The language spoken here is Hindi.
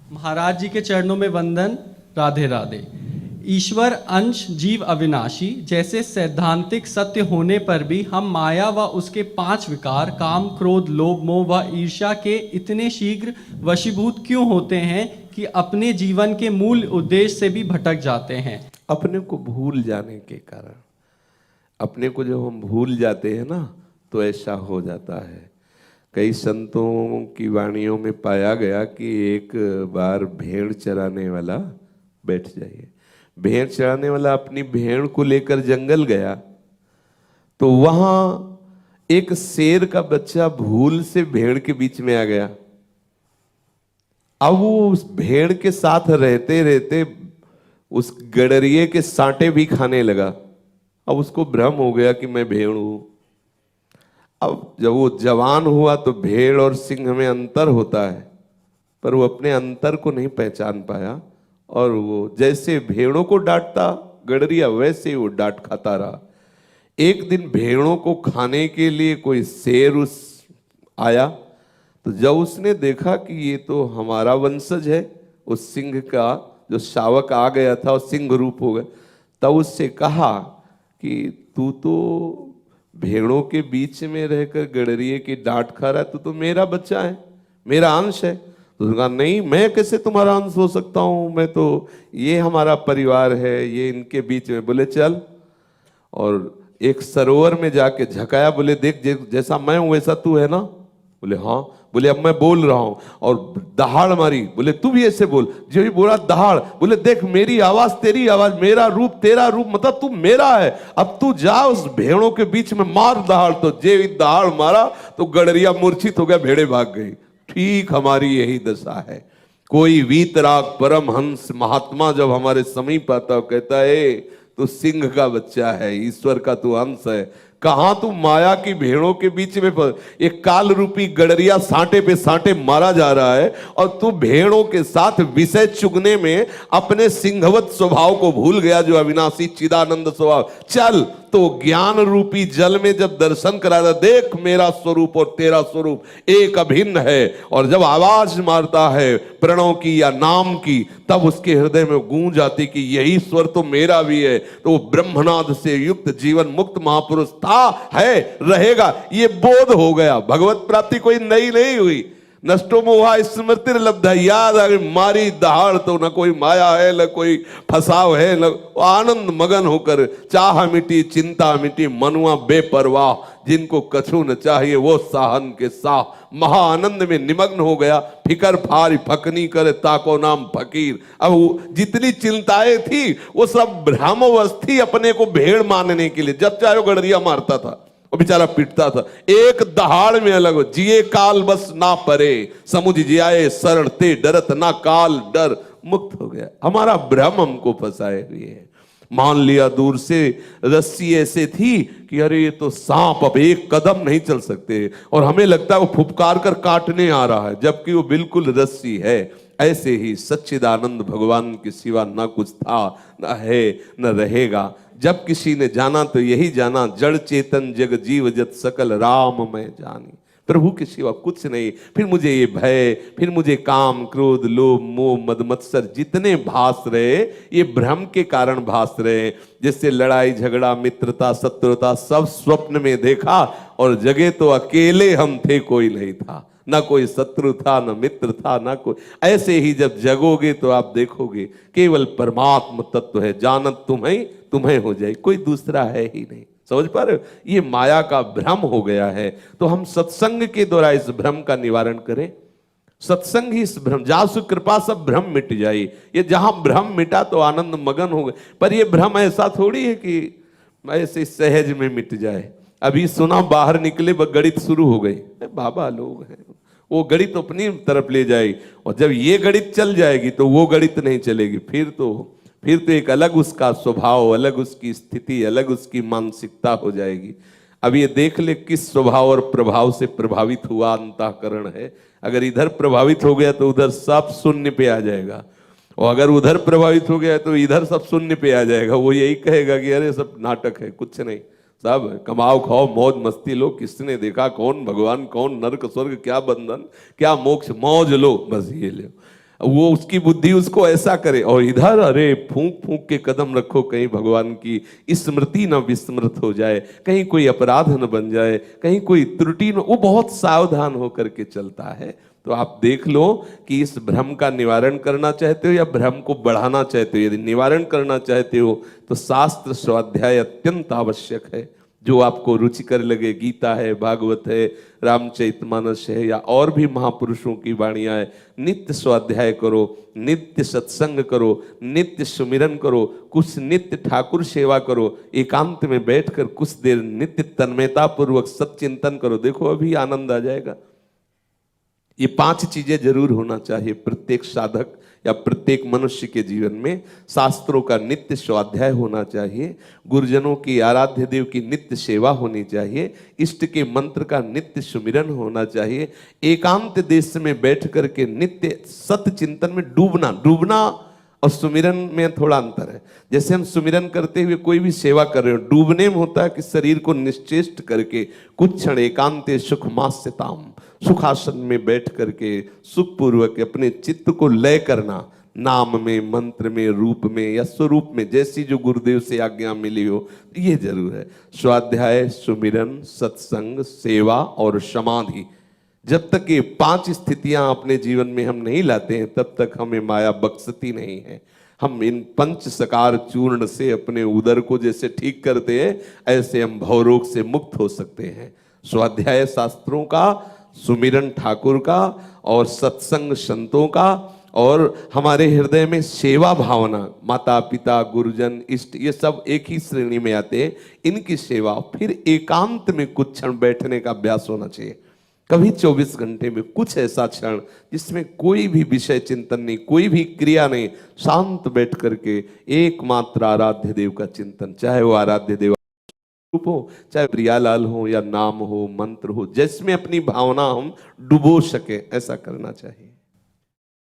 महाराज जी के चरणों में वंदन। राधे राधे। ईश्वर अंश जीव अविनाशी जैसे सैद्धांतिक सत्य होने पर भी हम माया व उसके 5 विकार काम क्रोध लोभ मोह व ईर्ष्या के इतने शीघ्र वशीभूत क्यों होते हैं कि अपने जीवन के मूल उद्देश्य से भी भटक जाते हैं। अपने को भूल जाने के कारण, अपने को जब हम भूल जाते हैं ना तो ऐसा हो जाता है। कई संतों की वाणियों में पाया गया कि एक बार भेड़ चराने वाला, बैठ जाइए, भेड़ चराने वाला अपनी भेड़ को लेकर जंगल गया तो वहां एक शेर का बच्चा भूल से भेड़ के बीच में आ गया। अब वो उस भेड़ के साथ रहते रहते उस गडरिये के सांटे भी खाने लगा। अब उसको भ्रम हो गया कि मैं भेड़ हूं। अब जब वो जवान हुआ तो भेड़ और सिंह में अंतर होता है, पर वो अपने अंतर को नहीं पहचान पाया और वो जैसे भेड़ों को डांटता गडरिया वैसे ही वो डांट खाता रहा। एक दिन भेड़ों को खाने के लिए कोई शेर उस आया तो जब उसने देखा कि ये तो हमारा वंशज है, उस सिंह का जो शावक आ गया था और सिंह रूप हो गया, तब उससे कहा कि तू तो भेड़ों के बीच में रहकर गडरिये की डांट खा रहा है, तू तो मेरा बच्चा है, मेरा अंश है। तो उसने कहा नहीं, मैं कैसे तुम्हारा अंश हो सकता हूं, मैं तो, ये हमारा परिवार है, ये इनके बीच में। बोले चल, और एक सरोवर में जाके झकाया, बोले देख जैसा मैं हूं वैसा तू है ना। बोले हाँ। बोले अब मैं बोल रहा हूं, और दहाड़ मारी। बोले तू भी ऐसे बोल। जो ही बोला दहाड़। बोले देख मेरी आवाज तेरी आवाज, मेरा रूप तेरा रूप, मतलब तू मेरा है। अब तू जा उस भेड़ों के बीच में मार दहाड़। तो जे दहाड़ मारा तो गडरिया मूर्छित हो गया, भेड़े भाग गई। ठीक हमारी यही दशा है। कोई वीतराग परमहंस महात्मा जब हमारे समीप आता कहता है तू सिंह का बच्चा है, ईश्वर का तू अंश है, कहां तू माया की भेड़ों के बीच में एक काल रूपी गडरिया सांटे पे सांटे मारा जा रहा है और तू भेड़ों के साथ विषय चुगने में अपने सिंहवत स्वभाव को भूल गया, जो अविनाशी चिदानंद स्वभाव। चल, तो ज्ञान रूपी जल में जब दर्शन करा था, देख मेरा स्वरूप और तेरा स्वरूप एक अभिन्न है। और जब आवाज मारता है प्रणव की या नाम की, तब उसके हृदय में गूंज आती कि यही स्वर तो मेरा भी है। तो वो ब्रह्मनाद से युक्त जीवन मुक्त महापुरुष था, है, रहेगा, ये बोध हो गया। भगवत प्राप्ति कोई नई नहीं हुई। नष्टो मोहा स्मृति लब्धा, याद आ गई, मारी दहाड़ तो न कोई माया है न कोई फसाव है, न आनंद मगन होकर चाह मिटी चिंता मिटी, मनुआ बेपरवाह, जिनको कछु न चाहिए वो साहन के साह, महाआनंद में निमग्न हो गया। फिकर फारी फकनी करे ताको नाम फकीर। अब जितनी चिंताएं थी वो सब भ्रामवस्थी अपने को भेड़ मानने के लिए, जब चाहे वो गडरिया मारता था, वो बेचारा पिटता था। एक दहाड़ में अलग हो, जिए काल बस ना परे, समुझ जियाए शरण ते डरत ना काल डर, मुक्त हो गया। हमारा भ्रम हमको फंसाए हुए है। मान लिया दूर से रस्सी ऐसे थी कि अरे ये तो सांप, अब एक कदम नहीं चल सकते, और हमें लगता है वो फुफकार कर काटने आ रहा है, जबकि वो बिल्कुल रस्सी है। ऐसे ही सच्चिदानंद भगवान के सिवा न कुछ था, न है, न रहेगा। जब किसी ने जाना तो यही जाना, जड़ चेतन जग जीव जत सकल राम मैं जानी, प्रभु के सिवा कुछ नहीं। फिर मुझे ये भय, फिर मुझे काम क्रोध लोभ मोह मद मत्सर जितने भास रहे, ये भ्रम के कारण भास रहे। जिससे लड़ाई झगड़ा मित्रता शत्रुता सब स्वप्न में देखा, और जगे तो अकेले हम थे, कोई नहीं था, ना कोई शत्रु था, ना मित्र था, ना कोई। ऐसे ही जब जगोगे तो आप देखोगे केवल परमात्म तत्व है, जानत तुम्हें तुम्हें हो जाए, कोई दूसरा है ही नहीं। समझ पा रहे हो? ये माया का भ्रम हो गया है। तो हम सत्संग के द्वारा इस भ्रम का निवारण करें। सत्संग ही इस भ्रम, जासु कृपा सब भ्रम मिट जाए। ये जहां भ्रम मिटा तो आनंद मगन हो गए। पर ये भ्रम ऐसा थोड़ी है कि ऐसे सहज में मिट जाए। अभी सुना बाहर निकले गणित शुरू हो गई, बाबा लोग हैं, वो गणित अपनी तरफ ले जाएगी, और जब ये गणित चल जाएगी तो वो गणित नहीं चलेगी। फिर तो एक अलग उसका स्वभाव, अलग उसकी स्थिति, अलग उसकी मानसिकता हो जाएगी। अब ये देख ले किस स्वभाव और प्रभाव से प्रभावित हुआ अंतःकरण है। अगर इधर प्रभावित हो गया तो उधर सब शून्य पे आ जाएगा, और अगर उधर प्रभावित हो गया तो इधर सब शून्य पे आ जाएगा। वो यही कहेगा कि अरे सब नाटक है, कुछ नहीं, सब कमाओ खाओ मौज मस्ती लो, किसने देखा कौन भगवान कौन नरक स्वर्ग, क्या बंधन क्या मोक्ष, मौज लो, बस ये लो। वो उसकी बुद्धि उसको ऐसा करे, और इधर अरे फूंक फूंक के कदम रखो, कहीं भगवान की स्मृति न विस्मृत हो जाए, कहीं कोई अपराध न बन जाए, कहीं कोई त्रुटि न, वो बहुत सावधान होकर के चलता है। तो आप देख लो कि इस भ्रम का निवारण करना चाहते हो या भ्रम को बढ़ाना चाहते हो। यदि निवारण करना चाहते हो तो शास्त्र स्वाध्याय अत्यंत आवश्यक है, जो आपको रुचिकर लगे। गीता है, भागवत है, रामचरितमानस है, या और भी महापुरुषों की वाणियां है। नित्य स्वाध्याय करो, नित्य सत्संग करो, नित्य सुमिरन करो, कुछ नित्य ठाकुर सेवा करो, एकांत में बैठकर कुछ देर नित्य तन्मयता पूर्वक सत्चिंतन करो। देखो अभी आनंद आ जाएगा। ये 5 चीजें जरूर होना चाहिए प्रत्येक साधक या प्रत्येक मनुष्य के जीवन में। शास्त्रों का नित्य स्वाध्याय होना चाहिए, गुरुजनों की आराध्य देव की नित्य सेवा होनी चाहिए, इष्ट के मंत्र का नित्य सुमिरन होना चाहिए, एकांत देश में बैठ करके नित्य सत्य चिंतन में डूबना और सुमिरन में थोड़ा अंतर है। जैसे हम सुमिरन करते हुए कोई भी सेवा कर रहे हो, डूबने में होता है कि शरीर को निश्चेष्ट करके कुछ क्षण एकांते सुखमास्यताम, सुखासन में बैठ करके सुखपूर्वक अपने चित्त को लय करना, नाम में, मंत्र में, रूप में या स्वरूप में, जैसी जो गुरुदेव से आज्ञा मिली हो, ये जरूर है। स्वाध्याय, सुमिरन, सत्संग, सेवा और समाधि, जब तक ये 5 स्थितियां अपने जीवन में हम नहीं लाते हैं तब तक हमें माया बख्शती नहीं है। हम इन 5 सकार चूर्ण से अपने उदर को जैसे ठीक करते हैं, ऐसे हम भवरोग से मुक्त हो सकते हैं। स्वाध्याय शास्त्रों का, सुमिरन ठाकुर का, और सत्संग संतों का, और हमारे हृदय में सेवा भावना, माता पिता, गुरुजन, इष्ट, ये सब एक ही श्रेणी में आते हैं, इनकी सेवा। फिर एकांत में कुछ क्षण बैठने का अभ्यास होना चाहिए। कभी 24 घंटे में कुछ ऐसा क्षण जिसमें कोई भी विषय चिंतन नहीं, कोई भी क्रिया नहीं, शांत बैठ करके एकमात्र आराध्य देव का चिंतन, चाहे वो आराध्य देव रूप हो, चाहे प्रियालाल हो या नाम हो, मंत्र हो, जिसमें अपनी भावना हम डुबो सके, ऐसा करना चाहिए।